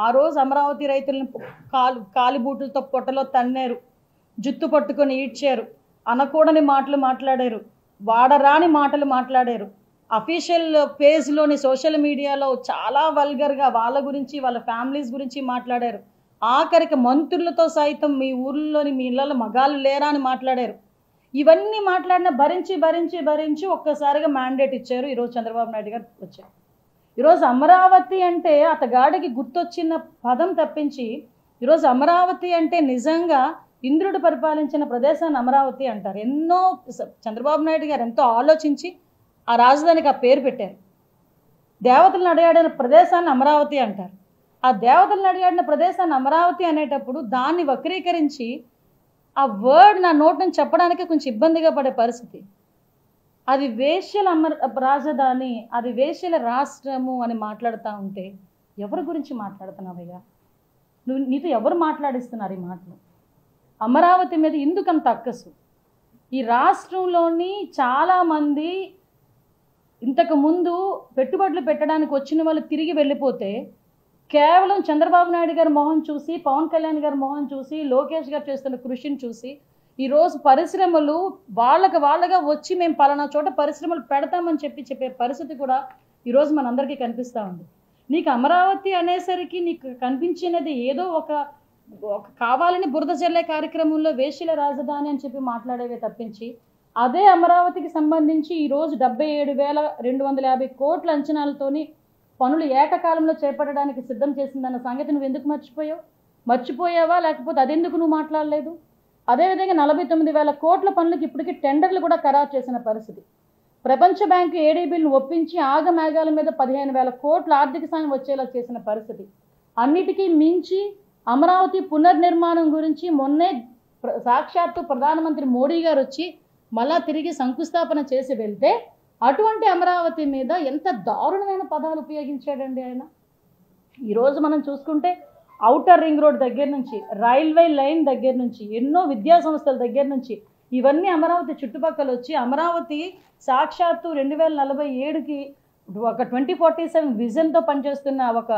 ఆ రోజు అమరావతి రైతులను కాలిబూటులతో పొట్టలో తన్నారు, జుత్తు పట్టుకొని ఈడ్చారు, అనకూడని మాటలు మాట్లాడారు, వాడరాని మాటలు మాట్లాడారు. అఫీషియల్ పేజ్లోని సోషల్ మీడియాలో చాలా వల్గర్గా వాళ్ళ గురించి వాళ్ళ ఫ్యామిలీస్ గురించి మాట్లాడారు. ఆఖరికి మంత్రులతో సైతం మీ ఊర్లోని మీ ఇళ్ళలో మగాళ్ళు లేరా అని మాట్లాడారు. ఇవన్నీ మాట్లాడిన భరించి భరించి భరించి ఒక్కసారిగా మ్యాండేట్ ఇచ్చారు. ఈరోజు చంద్రబాబు నాయుడు గారు వచ్చారు. ఈరోజు అమరావతి అంటే అతగాడికి గుర్తొచ్చిన పదం తప్పించి ఈరోజు అమరావతి అంటే నిజంగా ఇంద్రుడు పరిపాలించిన ప్రదేశాన్ని అమరావతి అంటారు. ఎన్నో చంద్రబాబు నాయుడు గారు ఎంతో ఆలోచించి ఆ రాజధానికి ఆ పేరు పెట్టారు. దేవతలను అడిగాడిన ప్రదేశాన్ని అమరావతి అంటారు. ఆ దేవతలను అడిగాడిన ప్రదేశాన్ని అమరావతి అనేటప్పుడు దాన్ని వక్రీకరించి ఆ వర్డ్ నా నోటి నుంచి చెప్పడానికి కొంచెం ఇబ్బందిగా పడే పరిస్థితి. అది వేశ్యల రాజధాని, అది వేశ్యల రాష్ట్రము అని మాట్లాడుతూ ఉంటే ఎవరి గురించి మాట్లాడుతున్నావయ్యా? నీతో ఎవరు మాట్లాడిస్తున్నారు ఈ మాటలు? అమరావతి మీద ఎందుకంత అక్కసు? ఈ రాష్ట్రంలోని చాలామంది ఇంతకుముందు పెట్టుబడులు పెట్టడానికి వచ్చిన వాళ్ళు తిరిగి వెళ్ళిపోతే కేవలం చంద్రబాబు నాయుడు గారి మొహం చూసి, పవన్ కళ్యాణ్ గారి మొహం చూసి, లోకేష్ గారు చేస్తున్న కృషిని చూసి ఈరోజు పరిశ్రమలు వాళ్ళగా వచ్చి మేము పలానా చోట పరిశ్రమలు పెడతామని చెప్పే పరిస్థితి కూడా ఈరోజు మనందరికీ కనిపిస్తూ ఉంది. నీకు అమరావతి అనేసరికి నీకు కనిపించినది ఏదో ఒక కావాలని బురద జల్లే కార్యక్రమంలో వేశ్యల రాజధాని అని చెప్పి మాట్లాడేవే తప్పించి అదే అమరావతికి సంబంధించి ఈరోజు 77,250 కోట్ల అంచనాలతోని పనులు ఏకకాలంలో చేపట్టడానికి సిద్ధం చేసిందన్న సంగతి నువ్వు ఎందుకు మర్చిపోయావా? లేకపోతే అదెందుకు నువ్వు మాట్లాడలేదు? అదేవిధంగా 49,000 కోట్ల పనులకు ఇప్పటికీ టెండర్లు కూడా ఖరారు చేసిన పరిస్థితి. ప్రపంచ బ్యాంకు ఏడీబీలను ఒప్పించి ఆగమేఘాల మీద 15,000 కోట్ల ఆర్థిక సాయం వచ్చేలా చేసిన పరిస్థితి. అన్నిటికీ మించి అమరావతి పునర్నిర్మాణం గురించి మొన్నే సాక్షాత్తు ప్రధానమంత్రి మోడీ గారు వచ్చి మళ్ళా తిరిగి శంకుస్థాపన చేసి వెళ్తే అటువంటి అమరావతి మీద ఎంత దారుణమైన పదాలు ఉపయోగించాడండి ఆయన. ఈరోజు మనం చూసుకుంటే ఔటర్ రింగ్ రోడ్ దగ్గర నుంచి, రైల్వే లైన్ దగ్గర నుంచి, ఎన్నో విద్యా సంస్థల దగ్గర నుంచి ఇవన్నీ అమరావతి చుట్టుపక్కల వచ్చి అమరావతి సాక్షాత్తు 2047కి ఒక 2047 విజన్తో పనిచేస్తున్న ఒక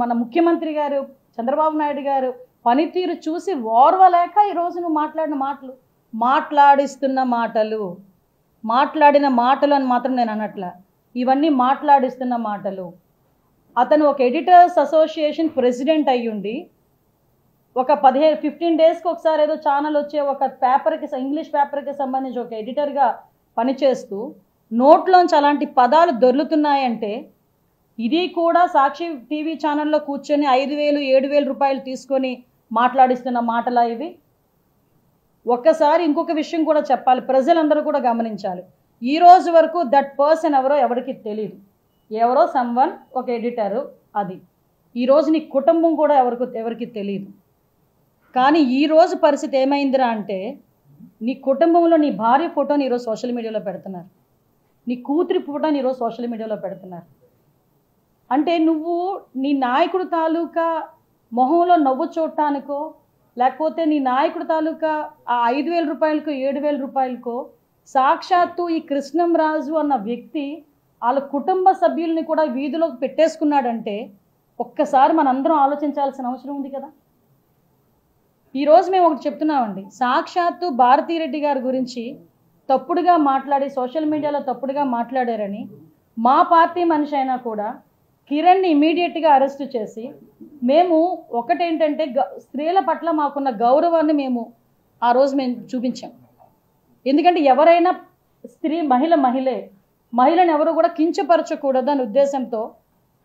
మన ముఖ్యమంత్రి గారు చంద్రబాబు నాయుడు గారు పనితీరు చూసి ఓర్వలేక ఈరోజు నువ్వు మాట్లాడిన మాటలు, మాట్లాడిన మాటలు అని మాత్రం నేను అనట్లా, ఇవన్నీ మాట్లాడిస్తున్న మాటలు. అతను ఒక ఎడిటర్స్ అసోసియేషన్ ప్రెసిడెంట్ అయ్యుండి ఒక 15 డేస్కి ఒకసారి ఏదో ఛానల్ వచ్చే ఒక పేపర్కి, ఇంగ్లీష్ పేపర్కి సంబంధించి ఒక ఎడిటర్గా పనిచేస్తూ నోట్లోంచి అలాంటి పదాలు దొర్లుతున్నాయంటే ఇది కూడా సాక్షి టీవీ ఛానల్లో కూర్చొని 5,000, 7,000 రూపాయలు తీసుకొని మాట్లాడిస్తున్న మాటలా ఇవి? ఒక్కసారి ఇంకొక విషయం కూడా చెప్పాలి, ప్రజలందరూ కూడా గమనించాలి. ఈ రోజు వరకు దట్ పర్సన్ ఎవరో ఎవరికి తెలియదు. ఎవరో సమ్వన్, ఒక ఎడిటరు, అది ఈరోజు నీ కుటుంబం కూడా ఎవరికి తెలియదు. కానీ ఈరోజు పరిస్థితి ఏమైందిరా అంటే నీ కుటుంబంలో నీ భార్య ఫోటోని ఈరోజు సోషల్ మీడియాలో పెడుతున్నారు, నీ కూతురి ఫోటోని ఈరోజు సోషల్ మీడియాలో పెడుతున్నారు. అంటే నువ్వు నీ నాయకుడు తాలూకా మొహంలో నవ్వు చూడటానికో లేకపోతే నీ నాయకుడు తాలూకా ఆ 5,000 రూపాయలకో 7,000 రూపాయలకో సాక్షాత్తు ఈ కృష్ణంరాజు అన్న వ్యక్తి వాళ్ళ కుటుంబ సభ్యుల్ని కూడా వీధిలోకి పెట్టేసుకున్నాడంటే ఒక్కసారి మనందరం ఆలోచించాల్సిన అవసరం ఉంది కదా. ఈరోజు మేము ఒకటి చెప్తున్నామండి, సాక్షాత్తు భారతీరెడ్డి గారి గురించి తప్పుడుగా మాట్లాడి సోషల్ మీడియాలో తప్పుడుగా మాట్లాడారని మా పార్టీ మనిషి అయినా కూడా కిరణ్ని ఇమీడియట్గా అరెస్ట్ చేసి మేము ఒకటేంటంటే స్త్రీల పట్ల మాకున్న గౌరవాన్ని మేము ఆ రోజు చూపించాం. ఎందుకంటే ఎవరైనా స్త్రీ మహిళను ఎవరు కూడా కించపరచకూడదు అనే ఉద్దేశంతో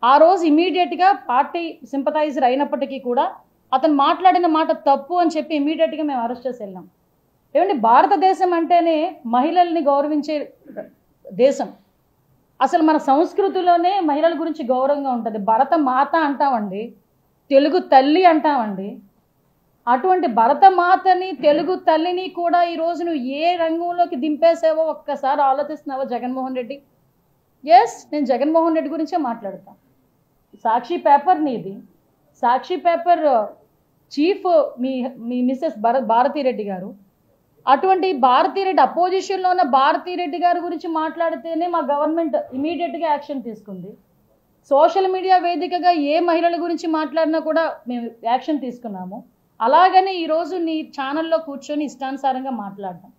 ఆ రోజు ఇమీడియట్గా పార్టీ సింపథైజర్ అయినప్పటికీ కూడా అతను మాట్లాడిన మాట తప్పు అని చెప్పి ఇమీడియట్గా మేము అరెస్ట్ చేసి వెళ్ళాం. ఏమంటే భారతదేశం అంటేనే మహిళల్ని గౌరవించే దేశం. అసలు మన సంస్కృతిలోనే మహిళల గురించి గౌరవంగా ఉంటుంది. భరత మాత అంటామండి, తెలుగు తల్లి అంటామండి. అటువంటి భరతమాతని, తెలుగు తల్లిని కూడా ఈరోజు నువ్వు ఏ రంగంలోకి దింపేసావో ఒక్కసారి ఆలోచిస్తున్నావో జగన్మోహన్ రెడ్డి? ఎస్, నేను జగన్మోహన్ రెడ్డి గురించే మాట్లాడతాను. సాక్షి పేపర్ నీది, సాక్షి పేపర్ చీఫ్ మీ మిస్సెస్ భారతీరెడ్డి గారు. అటువంటి భారతీరెడ్డి అపోజిషన్లో ఉన్న భారతీరెడ్డి గారి గురించి మాట్లాడితేనే మా గవర్నమెంట్ ఇమీడియట్గా యాక్షన్ తీసుకుంది. సోషల్ మీడియా వేదికగా ఏ మహిళల గురించి మాట్లాడినా కూడా మేము యాక్షన్ తీసుకున్నాము. అలాగని ఈరోజు నీ ఛానల్లో కూర్చొని ఇష్టానుసారంగా మాట్లాడడం